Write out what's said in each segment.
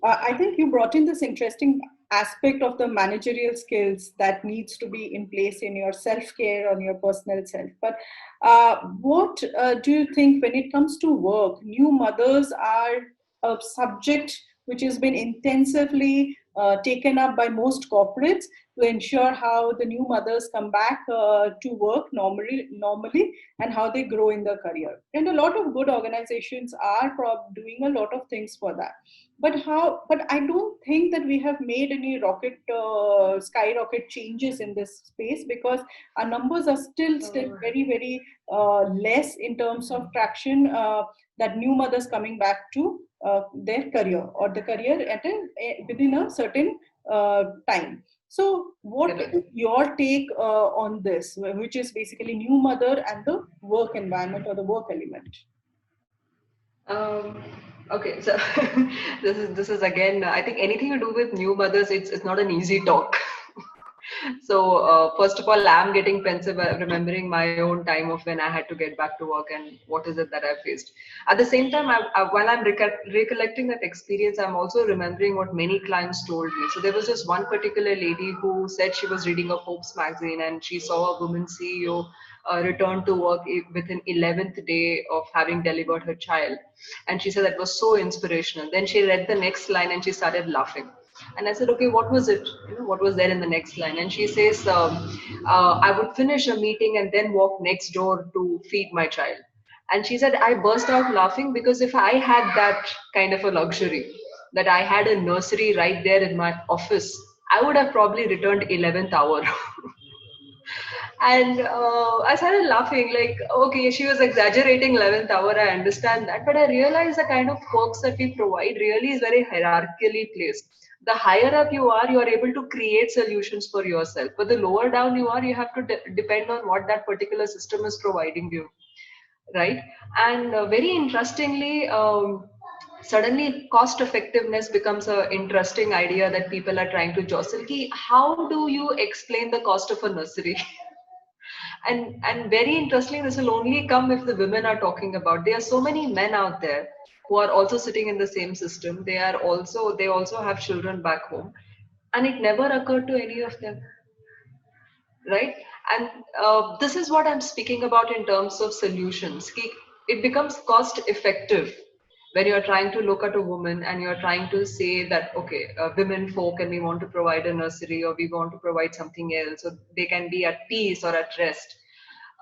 I think you brought in this interesting aspect of the managerial skills that needs to be in place in your self-care on your personal self. But what do you think when it comes to work? New mothers are a subject which has been intensively taken up by most corporates to ensure how the new mothers come back to work normally and how they grow in their career. And a lot of good organizations are doing a lot of things for that. But I don't think that we have made any skyrocket changes in this space, because our numbers are still Uh, very less in terms of traction, that new mothers coming back to their career, or the career within a certain time. So what Correct. is your take on this, which is basically new mother and the work environment or the work element? Um, okay, so this is again. I think anything to do with new mothers, it's not an easy talk. So first of all, I'm getting pensive remembering my own time of when I had to get back to work and what is it that I faced. At the same time, while I'm recollecting that experience, I'm also remembering what many clients told me. So there was this one particular lady who said she was reading a Forbes magazine and she saw a woman CEO return to work within 11th day of having delivered her child, and she said that was so inspirational. Then she read the next line and she started laughing. And I said, okay, what was it? What was there in the next line? And she says, I would finish a meeting and then walk next door to feed my child. And she said, I burst out laughing because if I had that kind of a luxury, that I had a nursery right there in my office, I would have probably returned 11th hour. And I started laughing, like, okay, she was exaggerating 11th hour, I understand that. But I realized the kind of perks that we provide really is very hierarchically placed. The higher up you are, you are able to create solutions for yourself. But the lower down you are, you have to depend on what that particular system is providing you, right? And very interestingly, suddenly cost effectiveness becomes an interesting idea that people are trying to jostle. Ki, how do you explain the cost of a nursery? And very interestingly, this will only come if the women are talking about. There are so many men out there who are also sitting in the same system. They also have children back home, and it never occurred to any of them, right? And this is what I'm speaking about in terms of solutions. It becomes cost effective when you're trying to look at a woman and you're trying to say that, okay, women folk, and we want to provide a nursery or we want to provide something else, so they can be at peace or at rest.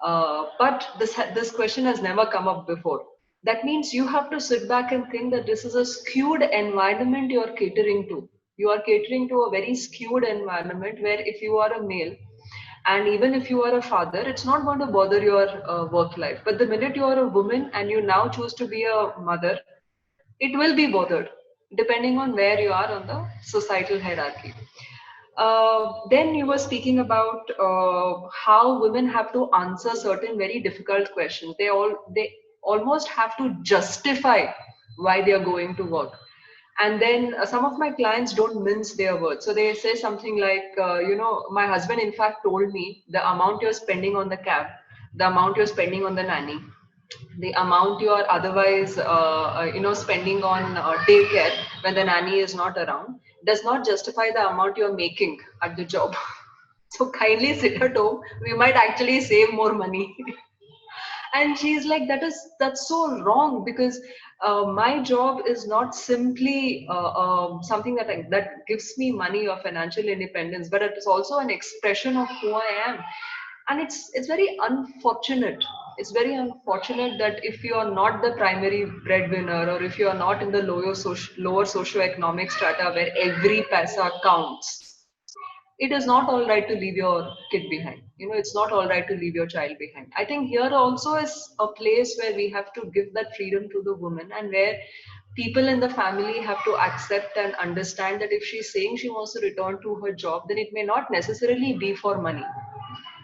But this question has never come up before. That means you have to sit back and think that this is a skewed environment you are catering to. You are catering to a very skewed environment where if you are a male, and even if you are a father, it's not going to bother your work life. But the minute you are a woman and you now choose to be a mother, it will be bothered, depending on where you are on the societal hierarchy. Then you were speaking about how women have to answer certain very difficult questions. They almost have to justify why they are going to work. And then some of my clients don't mince their words. So they say something like, my husband in fact told me the amount you're spending on the cab, the amount you're spending on the nanny, the amount you are otherwise spending on daycare when the nanny is not around does not justify the amount you're making at the job. So kindly sit at home, we might actually save more money. And she's like, that's so wrong, because my job is not simply something that gives me money or financial independence, but it is also an expression of who I am. And it's very unfortunate. It's very unfortunate that if you are not the primary breadwinner, or if you are not in the lower socioeconomic strata where every paisa counts, it is not all right to leave your kid behind. It's not all right to leave your child behind. I think here also is a place where we have to give that freedom to the woman, and where people in the family have to accept and understand that if she's saying she wants to return to her job, then it may not necessarily be for money.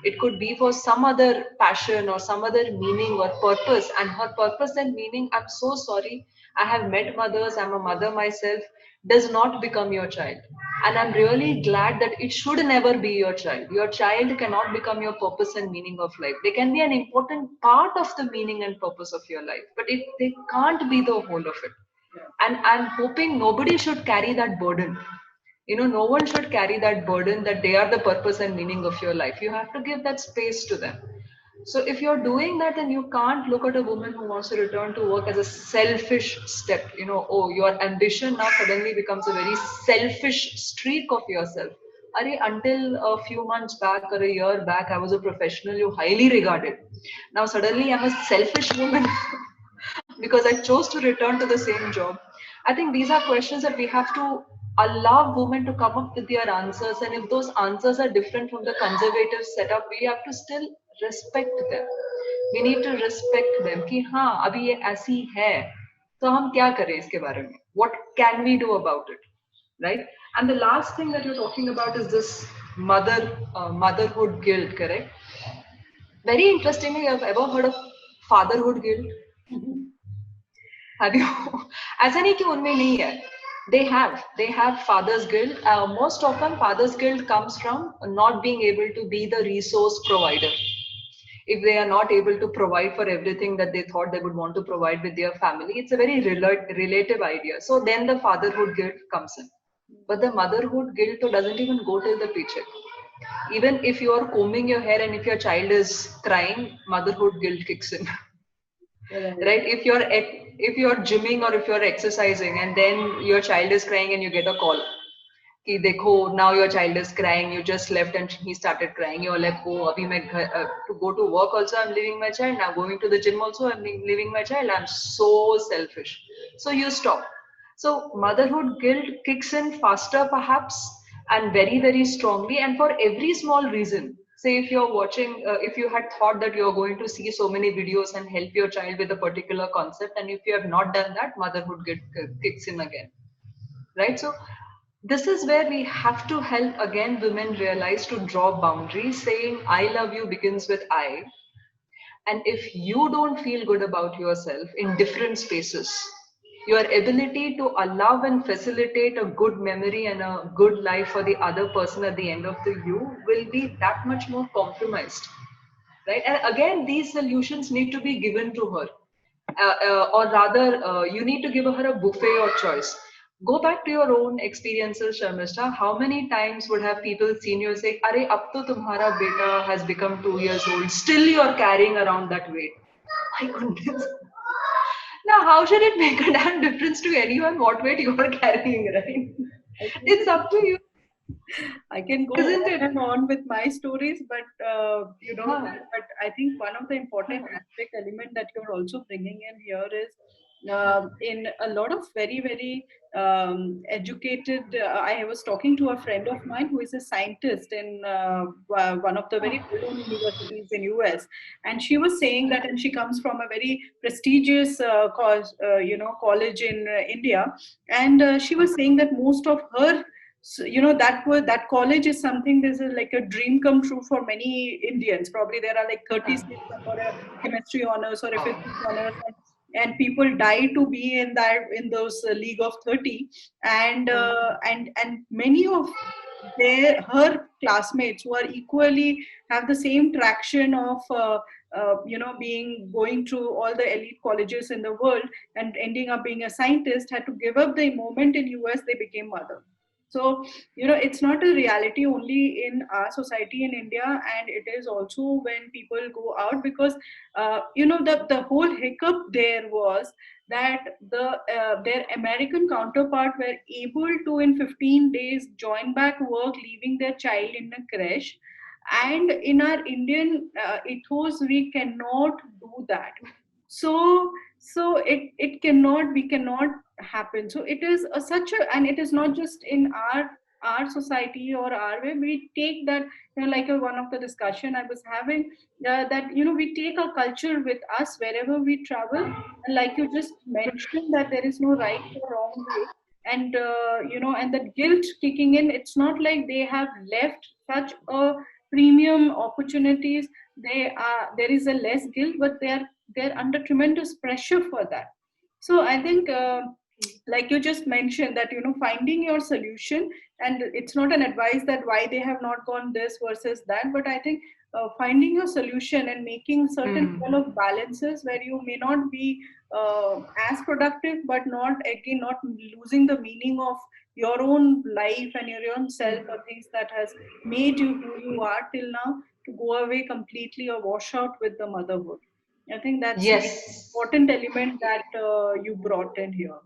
It could be for some other passion or some other meaning or purpose. And her purpose and meaning, I'm so sorry, I have met mothers, I'm a mother myself, does not become your child. And I'm really glad that it should never be your child. Your child cannot become your purpose and meaning of life. They can be an important part of the meaning and purpose of your life, but they can't be the whole of it. And I'm hoping nobody should carry that burden. No one should carry that burden that they are the purpose and meaning of your life. You have to give that space to them. So if you're doing that, then you can't look at a woman who wants to return to work as a selfish step. Oh, your ambition now suddenly becomes a very selfish streak of yourself. Until a few months back or a year back, I was a professional you highly regarded. Now suddenly I'm a selfish woman because I chose to return to the same job. I think these are questions that we have to allow women to come up with their answers. And if those answers are different from the conservative setup, we have to still respect them. We need to respect them कि हाँ अभी ये ऐसी है तो हम क्या करें इसके बारे में? What can we do about it? Right? And the last thing that you're talking about is this motherhood guilt, correct? Very interestingly, I've ever heard of fatherhood guilt. Have you? ऐसा नहीं कि उनमें नहीं है. They have father's guilt. Most often, father's guilt comes from not being able to be the resource provider. If they are not able to provide for everything that they thought they would want to provide with their family, it's a very relative idea. So then the fatherhood guilt comes in. But the motherhood guilt doesn't even go till the paycheck. Even if you are combing your hair and if your child is crying, motherhood guilt kicks in. Right? If you're gymming or if you're exercising and then your child is crying and you get a call कि देखो now your child is crying, you just left and he started crying, you're like oh अभी मैं to go to work also I'm leaving my child, now going to the gym also I'm leaving my child, I'm so selfish. So you stop. So motherhood guilt kicks in faster perhaps and very very strongly, and for every small reason. Say if you're watching, if you had thought that you're going to see so many videos and help your child with a particular concept, and if you have not done that, motherhood guilt kicks in again. Right? So this is where we have to help again women realize to draw boundaries. Saying I love you begins with I. And if you don't feel good about yourself in different spaces, your ability to allow and facilitate a good memory and a good life for the other person at the end of the you will be that much more compromised. Right? And again, these solutions need to be given to her. Or rather, you need to give her a buffet of choice. Go back to your own experiences, Sharmishta. How many times would have people seen you say, "Arey, ab to tumhara beta has become 2 years old. Still, you are carrying around that weight." My goodness. Now, how should it make a damn difference to anyone what weight you are carrying, right? It's up to you. I can go Isn't on it? and on with my stories, but Huh. but I think one of the important aspect element that you're also bringing in here is in a lot of very very educated. I was talking to a friend of mine who is a scientist in one of the very well-known universities in US, and she was saying that, and she comes from a very prestigious college in India, and she was saying that most of her, so, that college is something, this is like a dream come true for many Indians. Probably there are like 30 seats for a chemistry honors or a physics honors, and people die to be in that, in those league of 30. And many of her classmates who are equally have the same traction of being going through all the elite colleges in the world and ending up being a scientist, had to give up the moment in US they became mother. So it's not a reality only in our society in India, and it is also when people go out, because the whole hiccup there was that their American counterpart were able to in 15 days join back work, leaving their child in a creche. And in our Indian ethos we cannot do that. So it cannot, we cannot happen. So it is such a, and it is not just in our society or our way. We take that, like one of the discussion I was having, that we take our culture with us wherever we travel. And like you just mentioned, that there is no right or wrong way. And and that guilt kicking in, it's not like they have left such a premium opportunities. There is a less guilt, but they're under tremendous pressure for that. So I think like you just mentioned, that finding your solution, and it's not an advice that why they have not gone this versus that, but I think finding a solution and making certain level of balances where you may not be as productive, but not again not losing the meaning of your own life and your own self, or things that has made you who you are till now, to go away completely or wash out with the motherhood. I think that's the Yes. important element that you brought in here.